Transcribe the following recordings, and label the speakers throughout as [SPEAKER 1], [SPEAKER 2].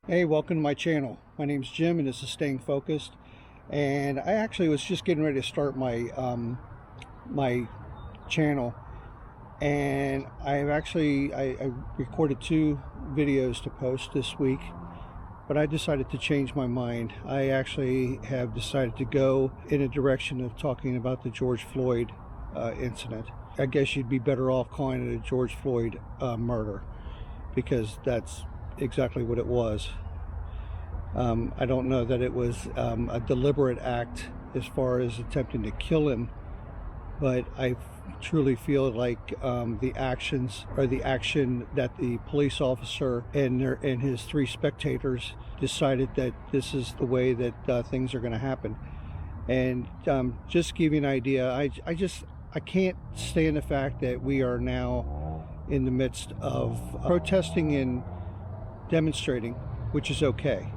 [SPEAKER 1] Hey, welcome to my channel. My name's Jim and this is Staying Focused. And I actually was just getting ready to start my my channel, and I recorded 2 videos to post this week, but I decided to change my mind. I actually have decided to go in a direction of talking about the George Floyd incident. I guess you'd be better off calling it a George Floyd murder, because that's exactly what it was. I don't know that it was a deliberate act as far as attempting to kill him, but I truly feel like the action that the police officer and his 3 spectators decided that this is the way that things are going to happen. And just to give you an idea, I can't stand the fact that we are now in the midst of protesting and demonstrating, which is okay.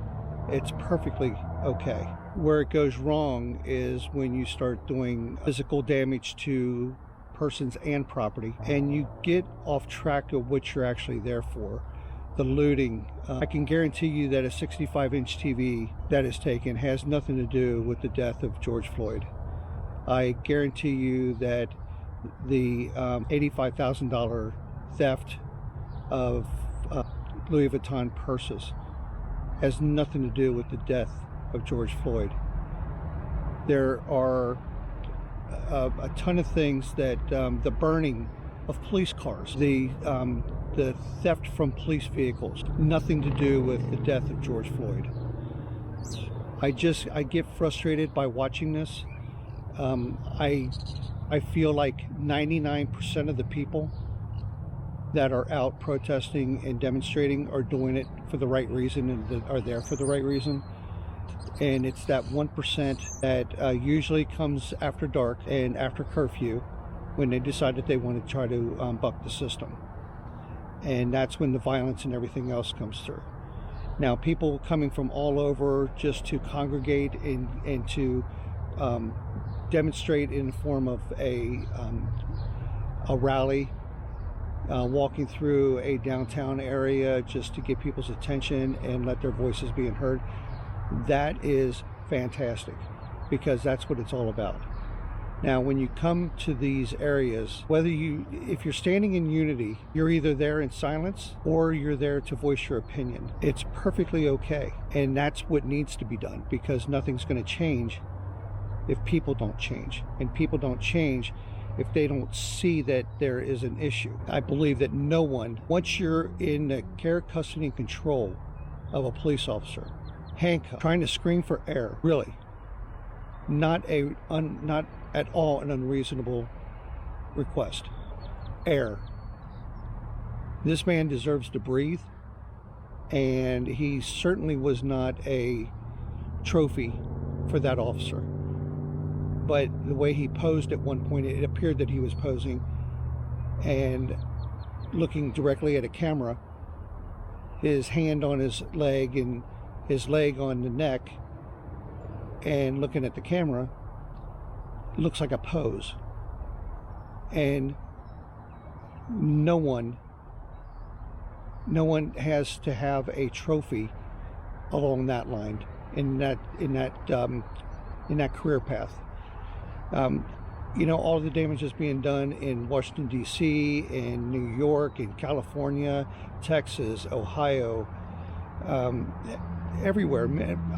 [SPEAKER 1] It's perfectly okay. Where it goes wrong is when you start doing physical damage to persons and property, and you get off track of what you're actually there for. The looting. I can guarantee you that a 65-inch TV that is taken has nothing to do with the death of George Floyd. I guarantee you that the $85,000 theft of Louis Vuitton purses has nothing to do with the death of George Floyd. There are a ton of things that the burning of police cars, the theft from police vehicles, nothing to do with the death of George Floyd. I get frustrated by watching this. I feel like 99% of the people that are out protesting and demonstrating are doing it for the right reason and are there for the right reason. And it's that 1% that usually comes after dark and after curfew, when they decide that they want to try to buck the system. And that's when the violence and everything else comes through. Now, people coming from all over just to congregate and to demonstrate in the form of a rally, walking through a downtown area just to get people's attention and let their voices be heard. That is fantastic, because that's what it's all about. Now, when you come to these areas, if you're standing in unity, you're either there in silence or you're there to voice your opinion. It's perfectly okay, and that's what needs to be done, because nothing's going to change if people don't change, and people don't change if they don't see that there is an issue. I believe that no one, once you're in the care, custody, and control of a police officer, handcuffed, trying to scream for air, really, not at all an unreasonable request. Air. This man deserves to breathe, and he certainly was not a trophy for that officer. But the way he posed at one point, it appeared that he was posing and looking directly at a camera, his hand on his leg and his leg on the neck, and looking at the camera. It looks like a pose. And no one has to have a trophy along that line, in that career path. All the damage is being done in Washington, D.C., in New York, in California, Texas, Ohio, everywhere,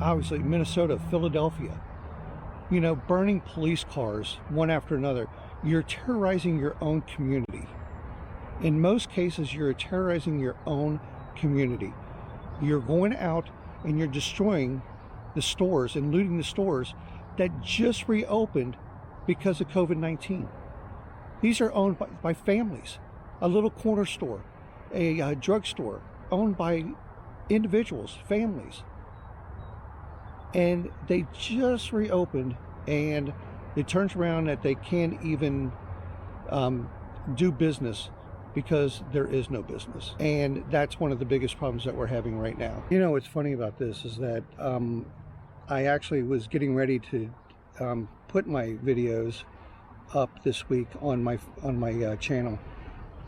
[SPEAKER 1] obviously Minnesota, Philadelphia. Burning police cars one after another. You're terrorizing your own community. In most cases, you're terrorizing your own community. You're going out and you're destroying the stores and looting the stores that just reopened because of COVID-19. These are owned by families. A little corner store, a drugstore, owned by individuals, families. And they just reopened, and it turns around that they can't even do business because there is no business. And that's one of the biggest problems that we're having right now. What's funny about this is that I actually was getting ready to put my videos up this week on my channel,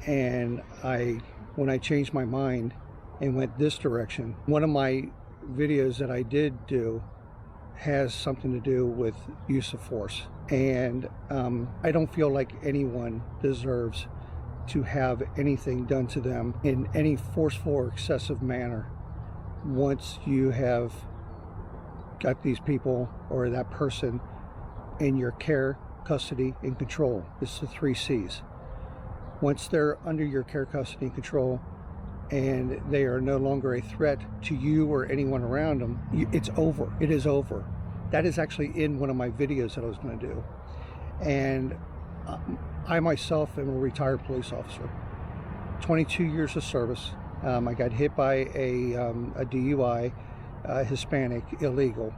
[SPEAKER 1] and when I changed my mind and went this direction. One of my videos that I did do has something to do with use of force, and I don't feel like anyone deserves to have anything done to them in any forceful or excessive manner once you have got these people or that person in your care, custody, and control. It's the 3 C's. Once they're under your care, custody, and control, and they are no longer a threat to you or anyone around them, it's over. It is over. That is actually in one of my videos that I was going to do. And I myself am a retired police officer, 22 years of service. I got hit by a DUI, Hispanic, illegal,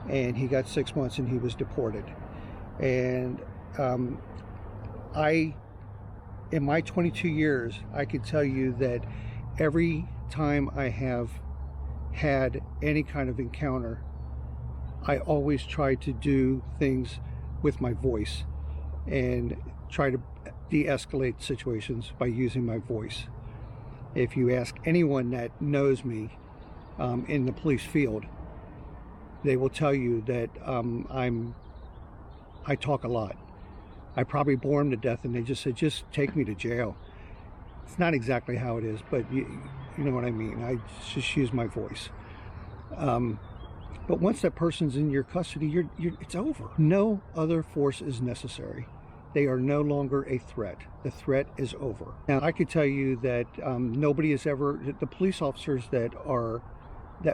[SPEAKER 1] and he got 6 months and he was deported. And in my 22 years, I can tell you that every time I have had any kind of encounter, I always try to do things with my voice and try to de-escalate situations by using my voice. If you ask anyone that knows me in the police field, they will tell you that I talk a lot. I probably bore them to death, and they just said, just take me to jail. It's not exactly how it is, but you know what I mean. I just use my voice. But once that person's in your custody, it's over. No other force is necessary. They are no longer a threat. The threat is over. Now, I could tell you that nobody has ever, the police officers that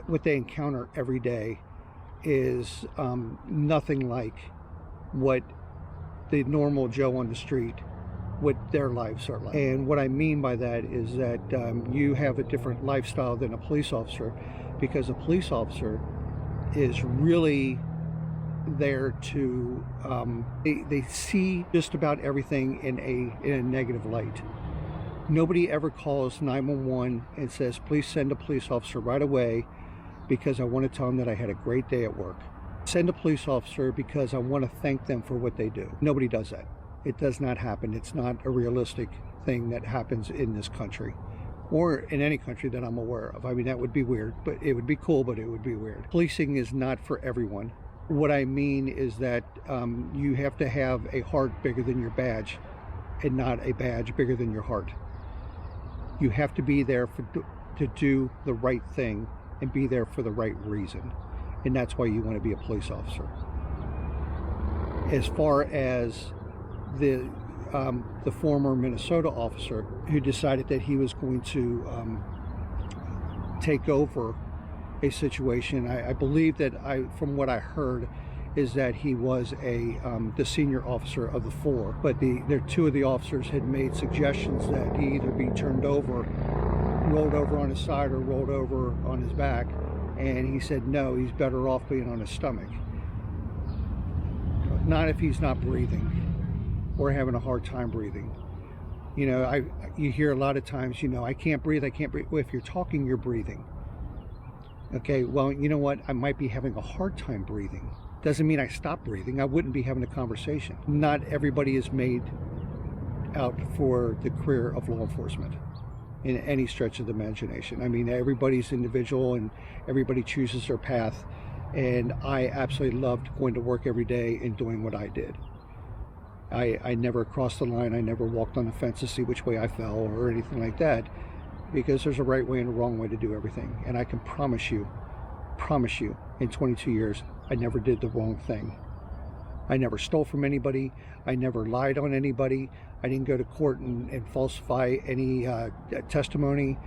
[SPEAKER 1] what they encounter every day is nothing like what the normal Joe on the street, what their lives are like. And what I mean by that is that you have a different lifestyle than a police officer, because a police officer is really there to they see just about everything in a negative light. Nobody ever calls 911 and says, please send a police officer right away because I want to tell them that I had a great day at work. Send a police officer because I want to thank them for what they do. Nobody does that. It does not happen. It's not a realistic thing that happens in this country, or in any country that I'm aware of. I mean, that would be weird, but it would be cool, but it would be weird. Policing is not for everyone. What I mean is that you have to have a heart bigger than your badge, and not a badge bigger than your heart. You have to be there to do the right thing and be there for the right reason. And that's why you want to be a police officer. As far as the former Minnesota officer who decided that he was going to take over a situation, I believe that from what I heard, is that he was the senior officer of the 4, but two of the officers had made suggestions that he either be turned over, rolled over on his side, or rolled over on his back, and he said no, he's better off being on his stomach. Not if he's not breathing or having a hard time breathing. You know, you hear a lot of times, you know, I can't breathe. Well, if you're talking, you're breathing. Okay, well, you know what? I might be having a hard time breathing. Doesn't mean I stop breathing. I wouldn't be having a conversation. Not everybody is made out for the career of law enforcement in any stretch of the imagination. I mean, everybody's individual and everybody chooses their path. And I absolutely loved going to work every day and doing what I did. I never crossed the line. I never walked on the fence to see which way I fell or anything like that, because there's a right way and a wrong way to do everything. And I can promise you, in 22 years, I never did the wrong thing. I never stole from anybody. I never lied on anybody. I didn't go to court and falsify any testimony.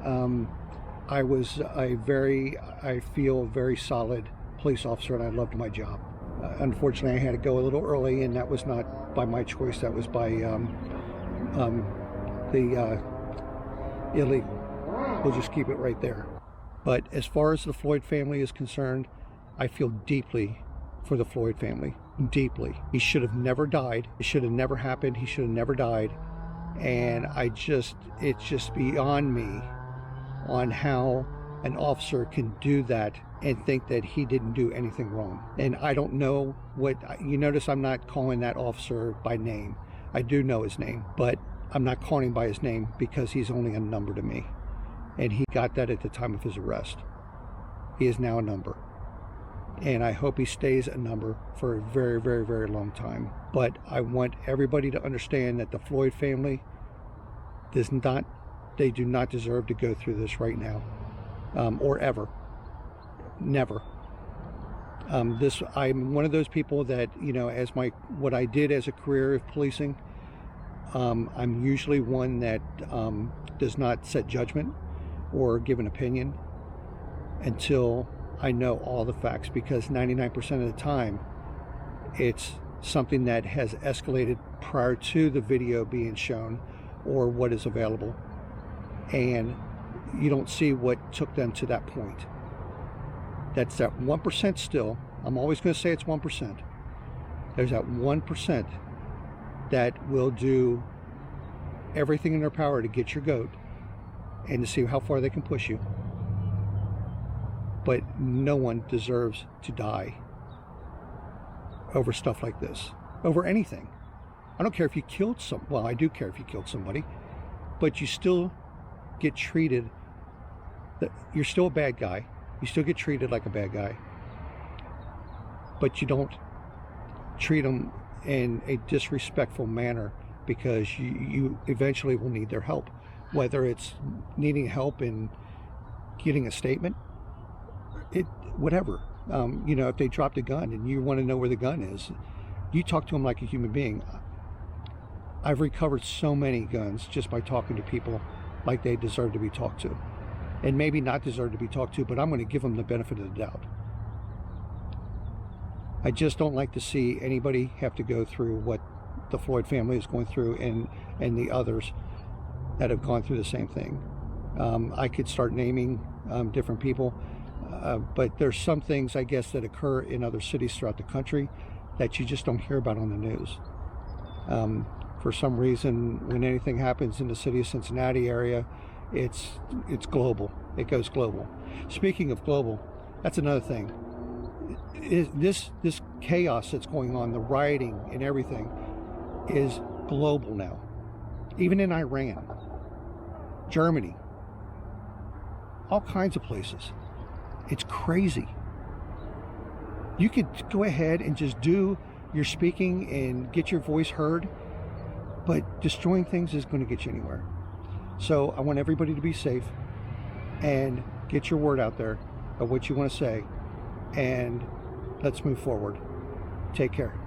[SPEAKER 1] I was I feel very solid police officer, and I loved my job. Unfortunately, I had to go a little early, and that was not by my choice. That was by the illegal. We'll just keep it right there. But as far as the Floyd family is concerned, I feel deeply for the Floyd family. Deeply. He should have never died. It should have never happened. He should have never died. And it's just beyond me on how an officer can do that and think that he didn't do anything wrong. And I don't know you notice I'm not calling that officer by name. I do know his name, but I'm not calling him by his name because he's only a number to me. and he got that at the time of his arrest. He is now a number, and I hope he stays a number for a very, very, very long time. But I want everybody to understand that the Floyd family they do not deserve to go through this right now, or ever. Never. I'm one of those people that, as what I did as a career of policing, I'm usually one that does not set judgment or give an opinion until I know all the facts, because 99% of the time it's something that has escalated prior to the video being shown or what is available, and you don't see what took them to that point. That's that 1% still. I'm always going to say it's 1%. There's that 1% that will do everything in their power to get your goat and to see how far they can push you. But no one deserves to die over stuff like this, over anything. I don't care if you killed well, I do care if you killed somebody, but you still get treated, you're still a bad guy. You still get treated like a bad guy, but you don't treat them in a disrespectful manner, because you eventually will need their help, whether it's needing help in getting a statement, whatever. If they dropped a gun and you want to know where the gun is, you talk to them like a human being. I've recovered so many guns just by talking to people like they deserve to be talked to. And maybe not deserve to be talked to, but I'm going to give them the benefit of the doubt. I just don't like to see anybody have to go through what the Floyd family is going through, and the others that have gone through the same thing. I could start naming different people, but there's some things, I guess, that occur in other cities throughout the country that you just don't hear about on the news. For some reason, when anything happens in the city of Cincinnati area, it's global. It goes global. Speaking of global, that's another thing. This chaos that's going on, the rioting and everything, is global now. Even in Iran, Germany, all kinds of places. It's crazy. You could go ahead and just do your speaking and get your voice heard, but destroying things isn't going to get you anywhere. So I want everybody to be safe and get your word out there of what you want to say, and let's move forward. Take care.